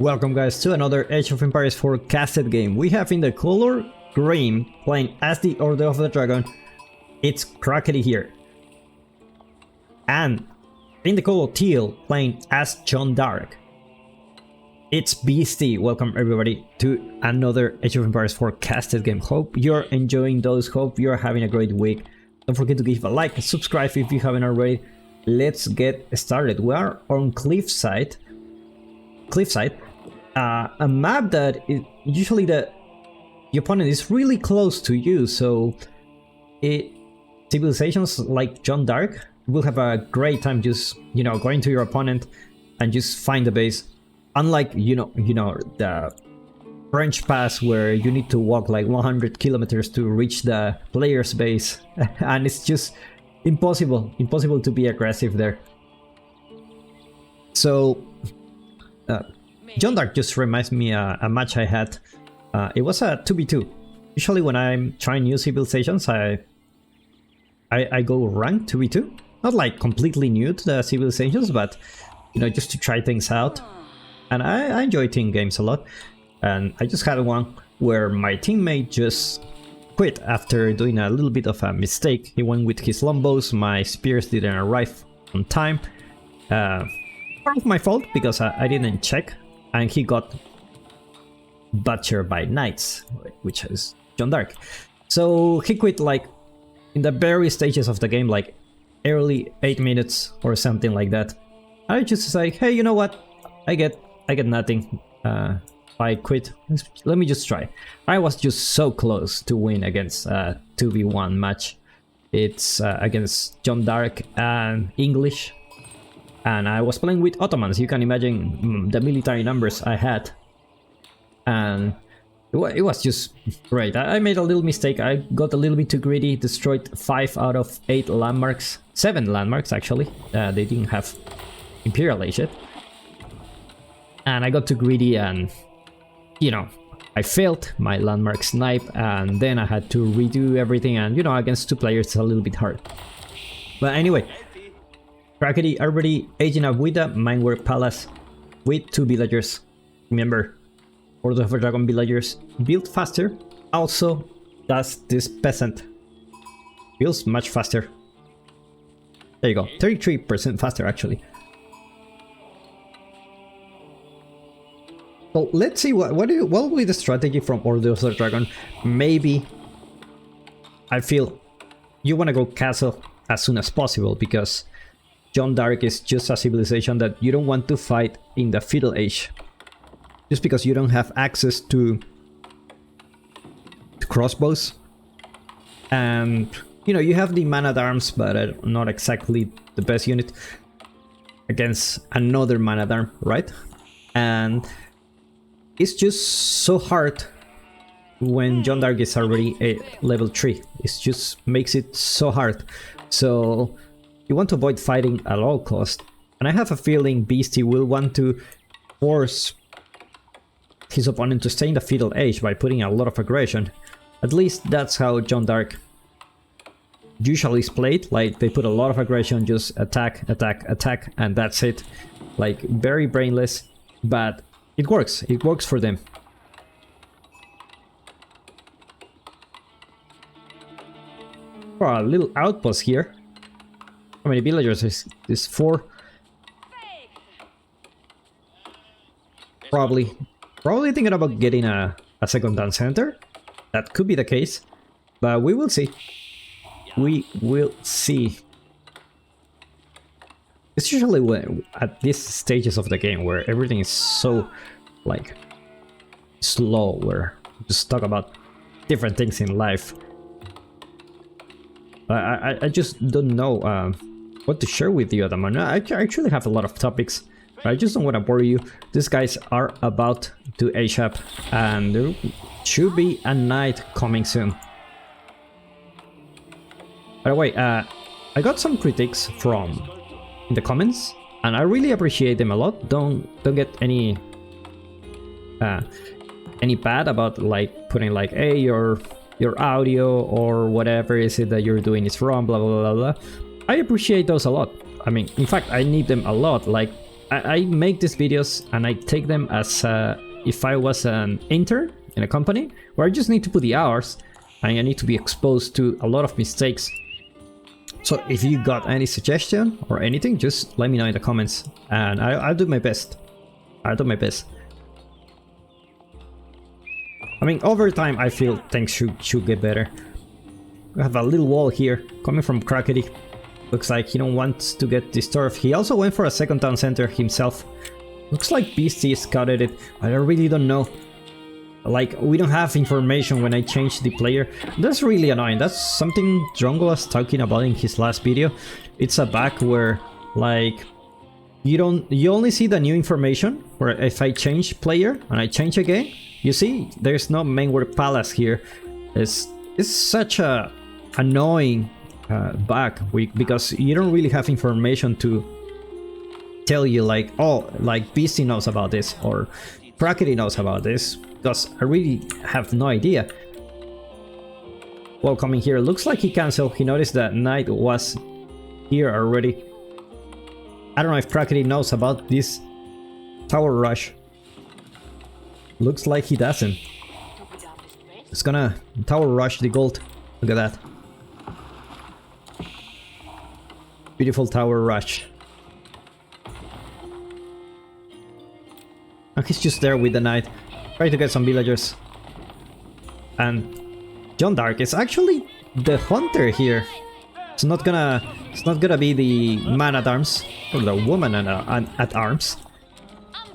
Welcome guys to another Age of Empires 4 casted game. We have in the color green playing as the Order of the Dragon. It's Crackety here. And in the color teal playing as John Dark. It's Beastie. Welcome everybody to another Age of Empires 4 casted game. Hope you're enjoying those. Hope you're having a great week. Don't forget to give a like and subscribe if you haven't already. Let's get started. We are on Cliffside, a map that usually the opponent is really close to you, so civilizations like John Dark will have a great time just going to your opponent and just find the base. Unlike the French pass where you need to walk like 100 kilometers to reach the player's base and it's just impossible to be aggressive there. So John Dark just reminds me a match I had. It was a 2v2. Usually when I'm trying new civilizations, I go ranked 2v2. Not like completely new to the civilizations, but just to try things out. And I enjoy team games a lot. And I just had one where my teammate just quit after doing a little bit of a mistake. He went with his longbows, my spears didn't arrive on time. Part of my fault because I didn't check. And he got butchered by knights, which is John Dark. So he quit like in the very stages of the game, like early 8 minutes or something like that. I just say, hey, you know what? I get nothing. I quit. Let me just try. I was just so close to win against a 2v1 match. It's against John Dark and English. And I was playing with Ottomans. You can imagine the military numbers I had. And it was just great. I made a little mistake. I got a little bit too greedy. Destroyed 5 out of 8 landmarks. 7 landmarks, actually. They didn't have Imperial Age yet. And I got too greedy and, I failed my landmark snipe. And then I had to redo everything. And, against 2 players, it's a little bit hard. But anyway. Crackety already aging up with the Minework Palace with 2 villagers. Remember, Order of the Dragon villagers build faster. Also, does this peasant builds much faster. There you go, 33% faster actually. So let's see what will be the strategy from Order of the Dragon. Maybe I feel you want to go castle as soon as possible because John Dark is just a civilization that you don't want to fight in the Feudal Age. Just because you don't have access to crossbows. And, you have the man-at-arms, but not exactly the best unit against another man-at-arm, right? And it's just so hard when John Dark is already a level 3. It just makes it so hard. So you want to avoid fighting at all costs, and I have a feeling Beastie will want to force his opponent to stay in the Feudal Age by putting a lot of aggression. At least that's how John Dark usually is played, like they put a lot of aggression, just attack, attack, attack, and that's it. Like very brainless, but it works for them. Oh, a little outpost here. How many villagers is 4? Probably thinking about getting a second town center. That could be the case, but we will see. We will see. It's usually when at these stages of the game where everything is so like slow, where you just talk about different things in life. I just don't know what to share with you at the moment. I actually have a lot of topics, but I just don't want to bore you. These guys are about to age up, and there should be a knight coming soon. By the way, I got some critiques from in the comments, and I really appreciate them a lot. Don't get any bad about like putting like, hey, your audio or whatever is it that you're doing is wrong, blah blah blah blah. I appreciate those a lot. I mean, in fact, I need them a lot. Like, I make these videos and I take them as if I was an intern in a company where I just need to put the hours and I need to be exposed to a lot of mistakes. So if you got any suggestion or anything, just let me know in the comments and I'll do my best. I'll do my best. I mean, over time I feel things should get better. We have a little wall here coming from Crackety. Looks like he don't want to get disturbed. He also went for a second town center himself. Looks like Beastie scouted it, but I really don't know. Like, we don't have information when I change the player. That's really annoying. That's something Drongo was talking about in his last video. It's a bug where, like, you only see the new information, where if I change player and I change again, you see there's no mainward palace here. It's such a annoying bug because you don't really have information to tell you like, oh, like Beastie knows about this or Crackety knows about this, because I really have no idea. Well, coming here, looks like he canceled. He noticed that Knight was here already. I don't know if Crackety knows about this tower rush. Looks like he doesn't. It's gonna tower rush the gold. Look at that. Beautiful tower rush. And he's just there with the knight. Try to get some villagers. And John Dark is actually the hunter here. It's not gonna be the man at arms or the woman at arms.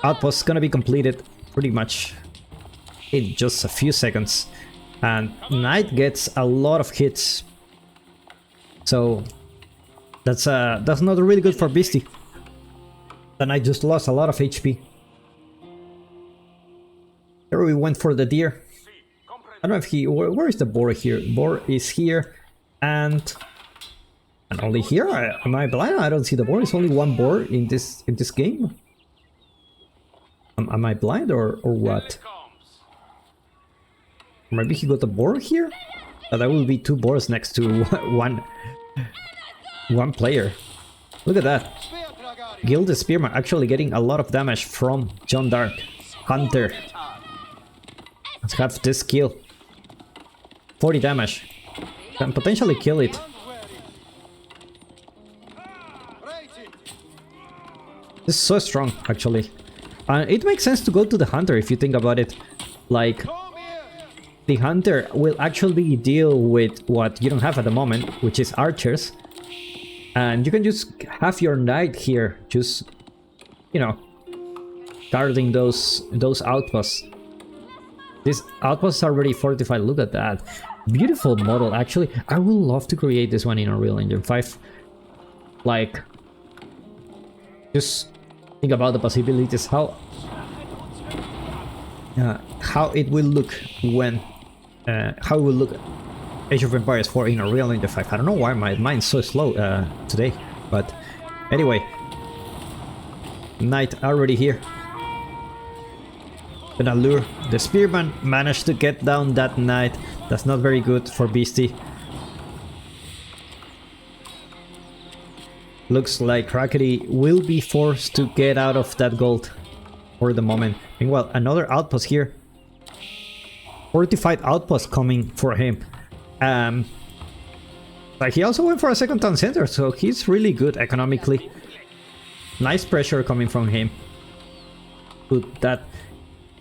Outpost's gonna be completed pretty much in just a few seconds. And Knight gets a lot of hits. So that's not really good for Beastie. The Knight just lost a lot of HP. Here we went for the deer. I don't know if he... Where is the boar here? Boar is here and only here? Am I blind? I don't see the boar. It's only one boar in this game. Am I blind or what? Maybe he got a boar here? That will be two boars next to one player. Look at that. Gilded Spearman actually getting a lot of damage from John Dark. Hunter. Let's have this kill. 40 damage. Can potentially kill it. This is so strong, actually. It makes sense to go to the Hunter if you think about it. Like, the Hunter will actually deal with what you don't have at the moment, which is archers. And you can just have your knight here, just, you know, guarding those outposts. This outpost is already fortified, look at that. Beautiful model, actually. I would love to create this one in Unreal Engine 5. Like, just think about the possibilities, how it will look when, how it will look Age of Empires 4 in Unreal Engine 5. I don't know why my mind's so slow today, but anyway. Knight already here. Gonna lure. The Spearman managed to get down that knight. That's not very good for Beastie. Looks like Crackety will be forced to get out of that gold for the moment. Meanwhile, another outpost here. Fortified outpost coming for him. Like he also went for a second town center, so he's really good economically. Nice pressure coming from him. Put that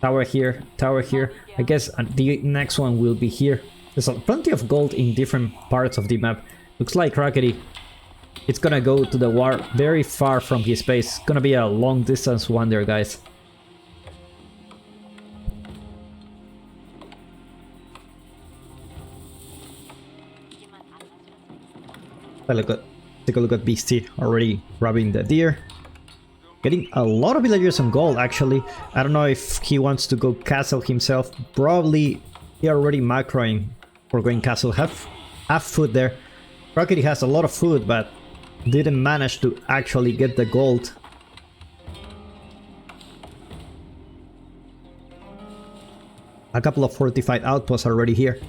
tower here, tower here. I guess the next one will be here. There's plenty of gold in different parts of the map. Looks like Crackety, it's gonna go to the war very far from his base. It's gonna be a long distance one there, guys. Take a look at Beastie already robbing the deer. Getting a lot of villagers on gold, actually. I don't know if he wants to go castle himself. Probably he already macroing for going castle. Have food there. Crackety has a lot of food, but didn't manage to actually get the gold. A couple of fortified outposts already here.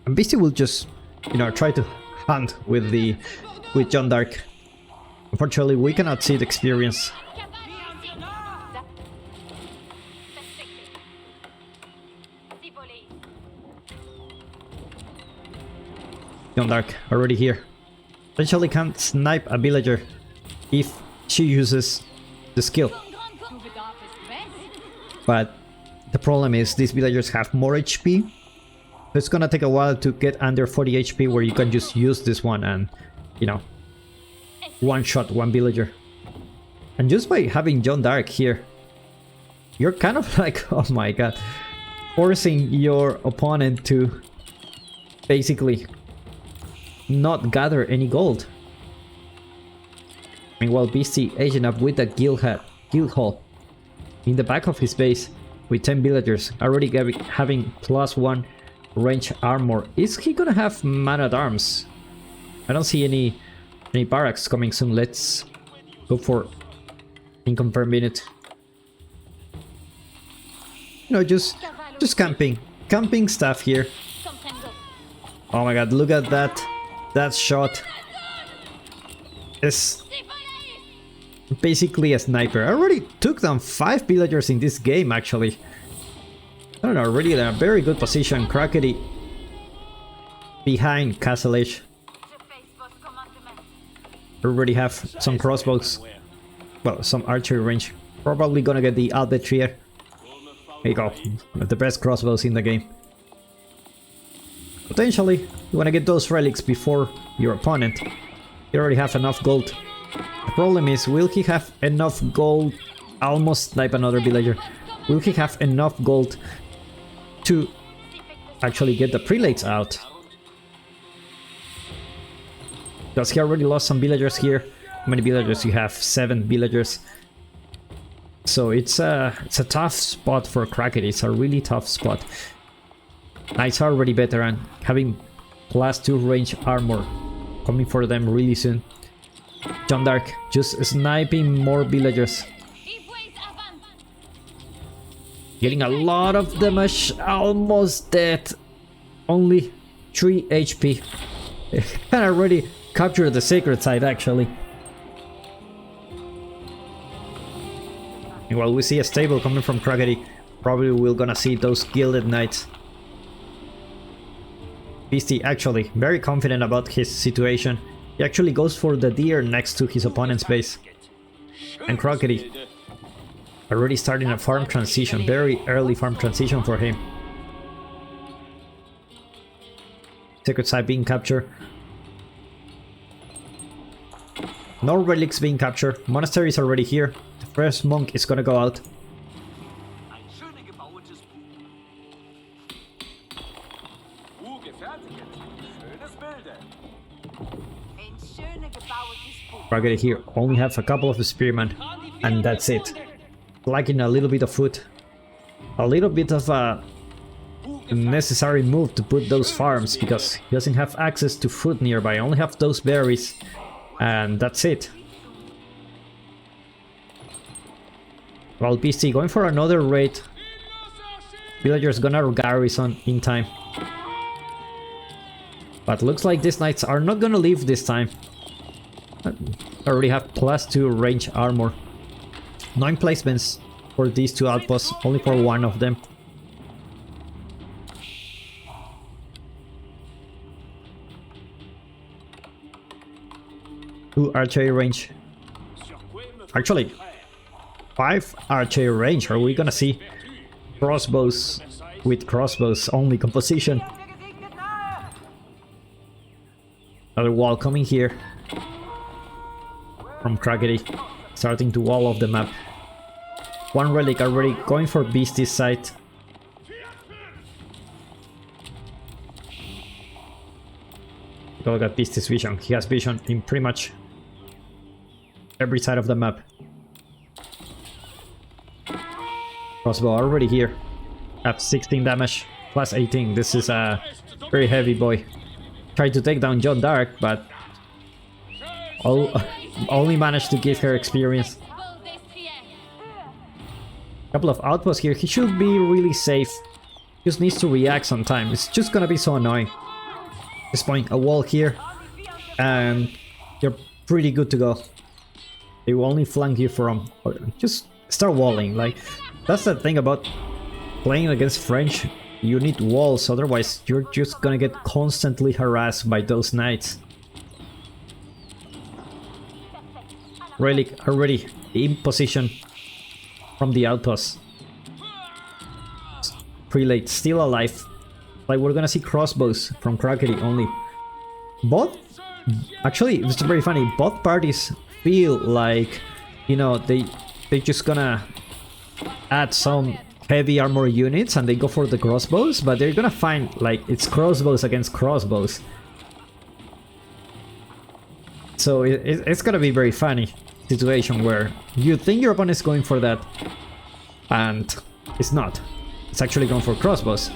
And Beastie will just, you know, try to hunt with Jeanne d'Arc. Unfortunately, we cannot see the experience. Jeanne d'Arc already here. Potentially can snipe a villager if she uses the skill. But the problem is these villagers have more HP. So it's gonna take a while to get under 40 HP where you can just use this one and, you know, one-shot one villager. And just by having Jeanne d'Arc here, you're kind of like, oh my god, forcing your opponent to basically not gather any gold. Meanwhile, Beastie aging up with a guild hall in the back of his base with 10 villagers, already having +1 range armor. Is he gonna have man-at-arms? I don't see any barracks coming soon. Let's go for inconfirmed minute. You know, just camping stuff here. Oh my god, look at that shot. It's basically a sniper. I already took down 5 villagers in this game, actually. I don't know, really in a very good position. Crackety behind Castle Edge. Already have some crossbows. Well, some archery range. Probably gonna get the Albetrier. There you go. One of the best crossbows in the game. Potentially, you wanna get those relics before your opponent. You already have enough gold. The problem is, will he have enough gold? Almost snipe another villager. Will he have enough gold to actually get the prelates out? Because he already lost some villagers here. How many villagers you have? 7 villagers. So it's a tough spot for Crackety. It's a really tough spot. Knights are already veteran, having +2 range armor coming for them really soon. Jeanne d'Arc just sniping more villagers. Getting a lot of damage, almost dead. Only 3 HP. Can already capture the sacred site, actually. And while we see a stable coming from Crackety, probably we're gonna see those gilded knights. Beastie actually very confident about his situation. He actually goes for the deer next to his opponent's base. And Crackety already starting a farm transition, very early farm transition for him. Sacred site being captured. No relics being captured. Monastery is already here. The first monk is gonna go out. Crackety here only have a couple of spearmen, and that's it. Lacking a little bit of food. A little bit of a necessary move to put those farms, because he doesn't have access to food nearby. Only have those berries, and that's it. While Beastie going for another raid. Villagers gonna garrison in time. But looks like these knights are not gonna leave this time. I already have +2 range armor. 9 placements for these 2 outposts, only for one of them. Two archery range. Actually, 5 archery range. Are we gonna see crossbows with crossbows only composition? Another wall coming here from Crackety, starting to wall off the map. One relic already going for Beastie's side. Look at Beastie's vision. He has vision in pretty much every side of the map. Crossbow already here. At 16 damage, +18. This is a very heavy boy. Tried to take down Jeanne d'Arc, but only managed to give her experience. Couple of outposts here. He should be really safe. Just needs to react sometime. It's just gonna be so annoying. At this point, a wall here. and you're pretty good to go. They will only flank you from... just start walling. Like, that's the thing about playing against French. You need walls, otherwise you're just gonna get constantly harassed by those knights. Relic already in position from the outpost. Prelate still alive. Like, we're gonna see crossbows from Crackety only. Both, actually, it's very funny. Both parties feel like, you know, they just gonna add some heavy armor units and they go for the crossbows, but they're gonna find like it's crossbows against crossbows. So it's gonna be very funny situation where you think your opponent's going for that and it's not. It's actually going for crossbows.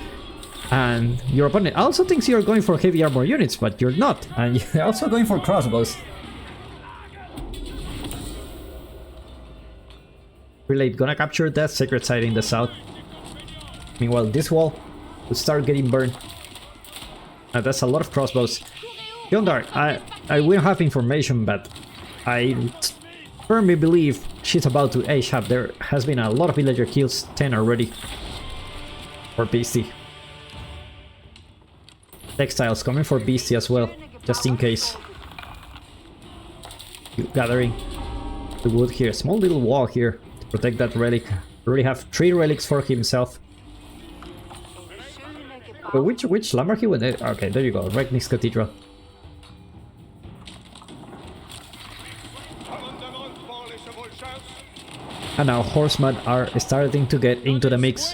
And your opponent also thinks you're going for heavy armor units, but you're not. And you're also going for crossbows. Relate, gonna capture that secret site in the south. Meanwhile, this wall will start getting burned. That's a lot of crossbows. Jeanne'd, I will have information, but I firmly believe she's about to age up. There has been a lot of villager kills, 10 already. For Beastie. Textiles coming for Beastie as well, just in case. Gathering the wood here, small little wall here to protect that relic. We already have 3 relics for himself. But which landmark he went? Okay, there you go, right next cathedral. And now horsemen are starting to get into the mix,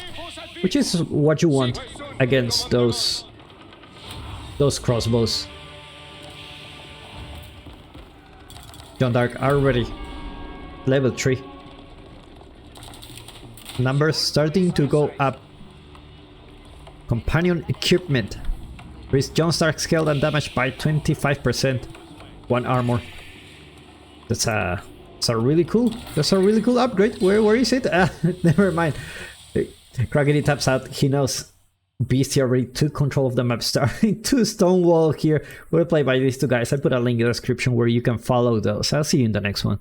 which is what you want against those crossbows. Jeanne'd are ready. Level 3. Numbers starting to go up. Companion equipment. Increase Jeanne'd scale and damage by 25%. 1 armor. That's a really cool. That's a really cool upgrade. Where is it? Never mind. Crackety taps out. He knows Beastie already took control of the map, starting to stonewall here. We'll play by these 2 guys. I put a link in the description where you can follow those. I'll see you in the next one.